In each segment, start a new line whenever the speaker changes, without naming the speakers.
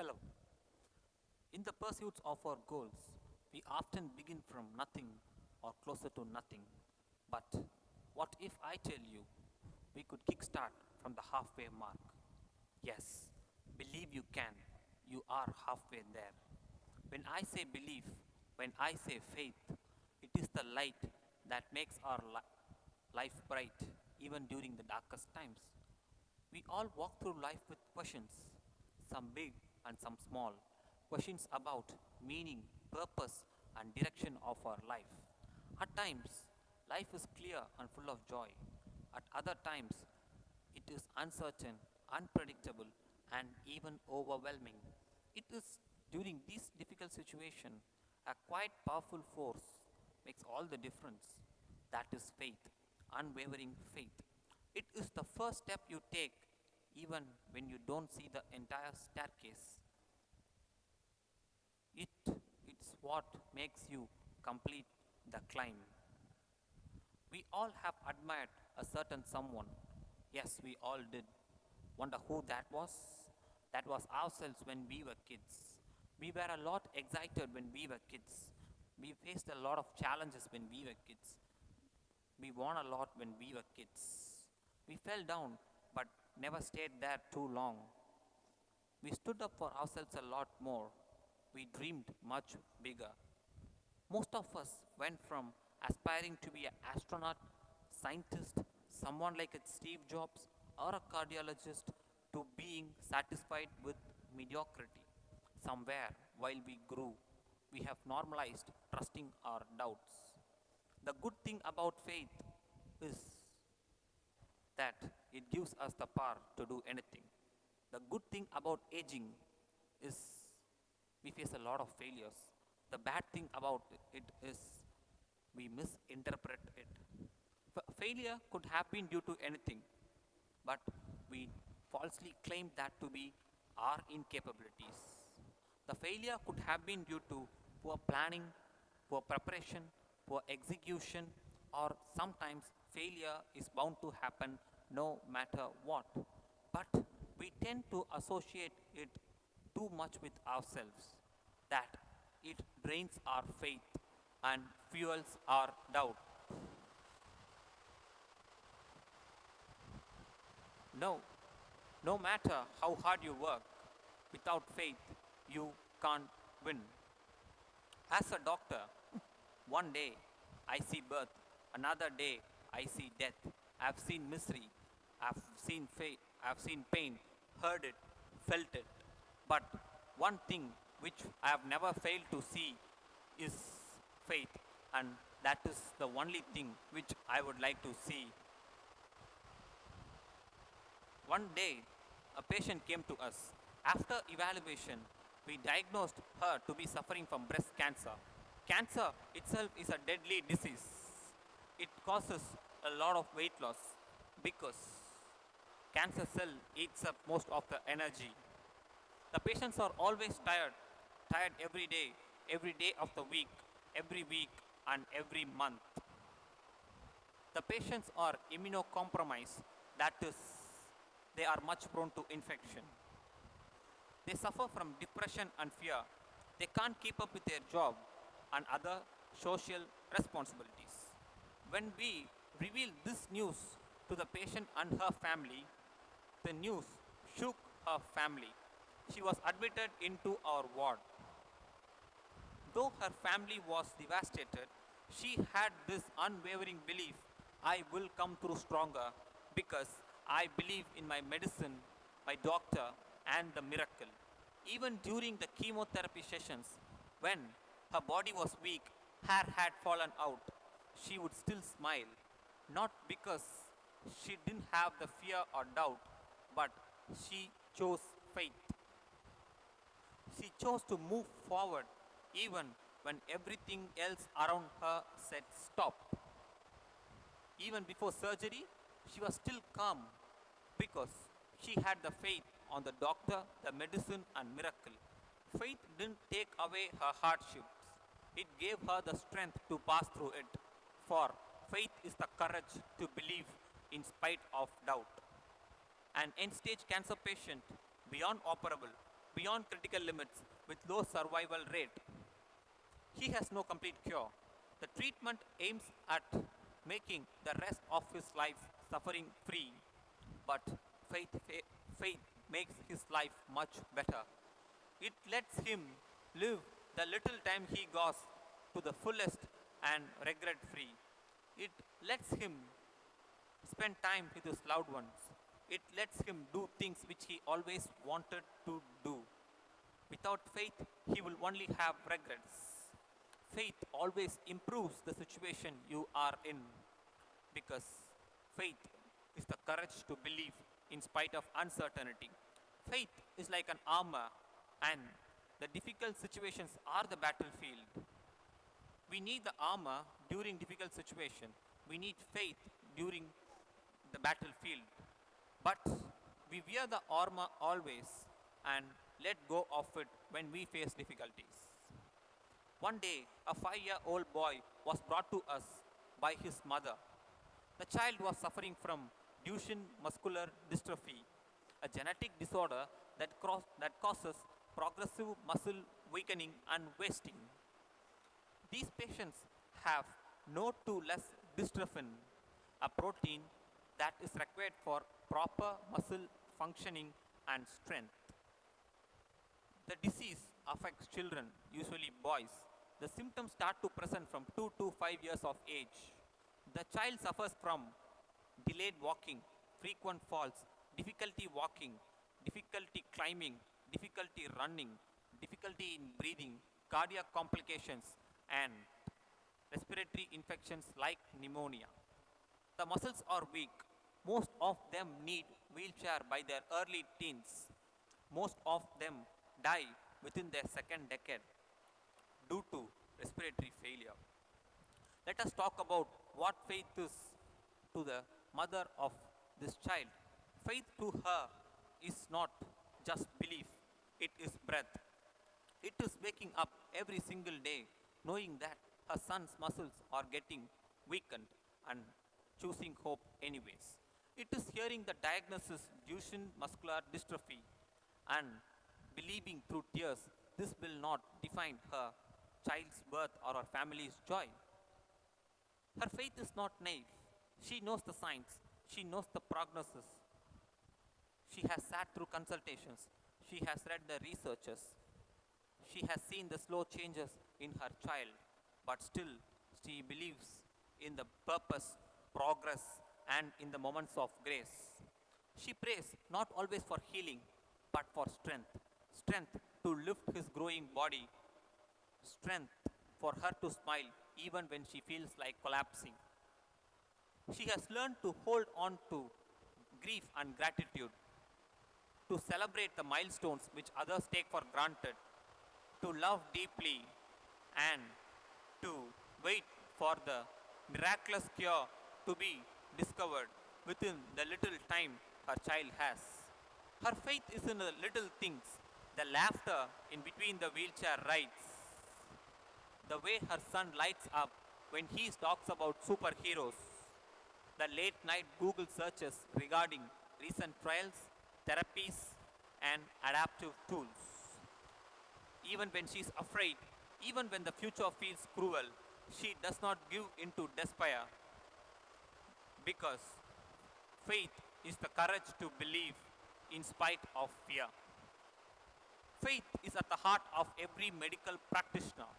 Hello. In the pursuits of our goals, we often begin from nothing or closer to nothing. But what if I tell you we could kickstart from the halfway mark? Yes, believe you can. You are halfway there. When I say belief, when I say faith, it is the light that makes our life bright even during the darkest times. We all walk through life with questions, some big and some small. Questions about meaning, purpose, and direction of our life. At times, life is clear and full of joy. At other times, it is uncertain, unpredictable, and even overwhelming. It is during this difficult situation a quite powerful force makes all the difference. That is faith, unwavering faith. It is the first step you take even when you don't see the entire staircase. It's what makes you complete the climb. We all have admired a certain someone. Yes, we all did. Wonder who that was? That was ourselves when we were kids. We were a lot excited when we were kids. We faced a lot of challenges when we were kids. We won a lot when we were kids. We fell down but never stayed there too long. We stood up for ourselves a lot more. We dreamed much bigger. Most of us went from aspiring to be an astronaut, scientist, someone like a Steve Jobs, or a cardiologist, to being satisfied with mediocrity. Somewhere while we grew, we have normalized trusting our doubts. The good thing about faith is that it gives us the power to do anything. The good thing about aging is we face a lot of failures. The bad thing about it is we misinterpret it. Failure could have been due to anything, but we falsely claim that to be our incapabilities. The failure could have been due to poor planning, poor preparation, poor execution, or sometimes failure is bound to happen no matter what. But we tend to associate it too much with ourselves, that it drains our faith and fuels our doubt. No, no matter how hard you work, without faith, you can't win. As a doctor, one day I see birth, another day I see death. I've seen misery, I've seen pain, heard it, felt it. But one thing which I have never failed to see is faith, and that is the only thing which I would like to see. One day, a patient came to us. After evaluation, we diagnosed her to be suffering from breast cancer. Cancer itself is a deadly disease. It causes a lot of weight loss because cancer cell eats up most of the energy. The patients are always tired every day of the week, every week, and every month. The patients are immunocompromised, that is, they are much prone to infection. They suffer from depression and fear. They can't keep up with their job and other social responsibilities. When we revealed this news to the patient and her family, the news shook her family. She was admitted into our ward. Though her family was devastated, she had this unwavering belief: I will come through stronger because I believe in my medicine, my doctor, and the miracle. Even during the chemotherapy sessions, when her body was weak, hair had fallen out, she would still smile, not because she didn't have the fear or doubt, but she chose faith. She chose to move forward even when everything else around her said stop. Even before surgery, she was still calm because she had the faith on the doctor, the medicine, and miracle. Faith didn't take away her hardships, it gave her the strength to pass through it. For faith is the courage to believe in spite of doubt. An end stage cancer patient, beyond operable, beyond critical limits with low survival rate. He has no complete cure. The treatment aims at making the rest of his life suffering free, but faith makes his life much better. It lets him live the little time he got to the fullest and regret free. It lets him spend time with his loved ones. It lets him do things which he always wanted to do. Without faith, he will only have regrets. Faith always improves the situation you are in because faith is the courage to believe in spite of uncertainty. Faith is like an armor, and the difficult situations are the battlefield. We need the armor during difficult situation. We need faith during the battlefield. But we wear the armor always and let go of it when we face difficulties. One day, a 5-year-old boy was brought to us by his mother. The child was suffering from Duchenne muscular dystrophy, a genetic disorder that causes progressive muscle weakening and wasting. These patients have no to less dystrophin, a protein that is required for proper muscle functioning and strength. The disease affects children, usually boys. The symptoms start to present from 2 to 5 years of age. The child suffers from delayed walking, frequent falls, difficulty walking, difficulty climbing, difficulty running, difficulty in breathing, cardiac complications, and respiratory infections like pneumonia. The muscles are weak. Most of them need wheelchair by their early teens. Most of them die within their second decade due to respiratory failure. Let us talk about what faith is to the mother of this child. Faith to her is not just belief, it is breath. It is waking up every single day knowing that her son's muscles are getting weakened and choosing hope anyways. It is hearing the diagnosis Duchenne muscular dystrophy and believing through tears this will not define her child's birth or her family's joy. Her faith is not naive. She knows the signs. She knows the prognosis. She has sat through consultations. She has read the researches. She has seen the slow changes in her child, but still she believes in the purpose, progress, and in the moments of grace. She prays not always for healing, but for strength. Strength to lift his growing body. Strength for her to smile even when she feels like collapsing. She has learned to hold on to grief and gratitude, to celebrate the milestones which others take for granted, to love deeply, and to wait for the miraculous cure to be discovered within the little time her child has. Her faith is in the little things, the laughter in between the wheelchair rides, the way her son lights up when he talks about superheroes, the late night Google searches regarding recent trials, therapies, and adaptive tools. Even when she is afraid, even when the future feels cruel, she does not give in to despair because faith is the courage to believe in spite of fear. Faith is at the heart of every medical practitioner.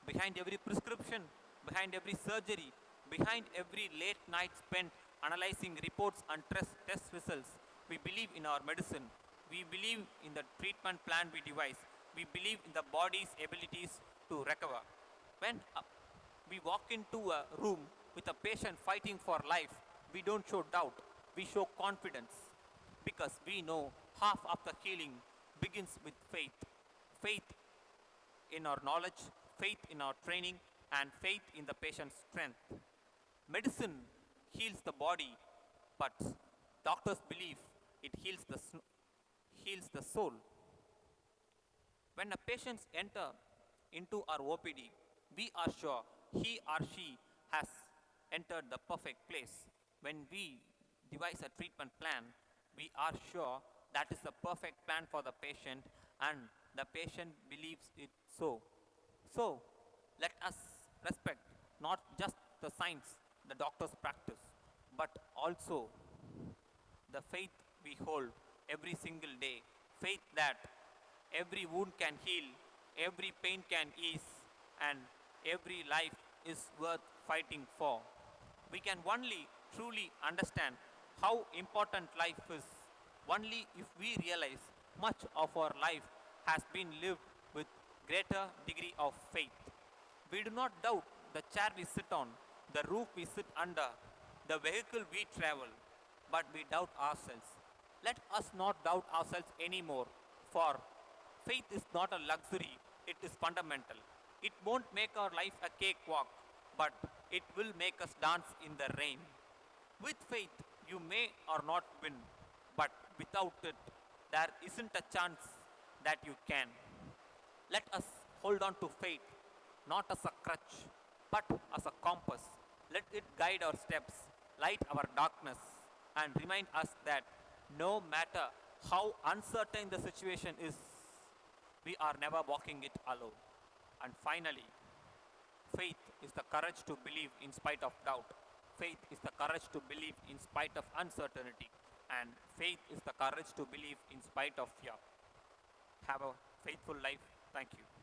Behind every prescription, behind every surgery, behind every late night spent analyzing reports and test results, we believe in our medicine. We believe in the treatment plan we devise. We believe in the body's abilities to recover. When we walk into a room with a patient fighting for life, we don't show doubt, we show confidence because we know half of the healing begins with faith. Faith in our knowledge, faith in our training, and faith in the patient's strength. Medicine heals the body, but doctors believe it heals the soul. When a patient enter into our OPD, we are sure he or she has entered the perfect place. When we devise a treatment plan, we are sure that is the perfect plan for the patient, and the patient believes it so. So, let us respect not just the science, the doctor's practice, but also the faith we hold every single day. Faith that every wound can heal, every pain can ease, and every life is worth fighting for. We can only truly understand how important life is only if we realize much of our life has been lived with greater degree of faith. We do not doubt the chair we sit on, the roof we sit under, the vehicle we travel, but we doubt ourselves. Let us not doubt ourselves anymore, for faith is not a luxury, it is fundamental. It won't make our life a cakewalk, but it will make us dance in the rain. With faith, you may or not win, but without it, there isn't a chance that you can. Let us hold on to faith, not as a crutch, but as a compass. Let it guide our steps, light our darkness, and remind us that no matter how uncertain the situation is, we are never walking it alone. And finally, faith is the courage to believe in spite of doubt. Faith is the courage to believe in spite of uncertainty. And faith is the courage to believe in spite of fear. Have a faithful life. Thank you.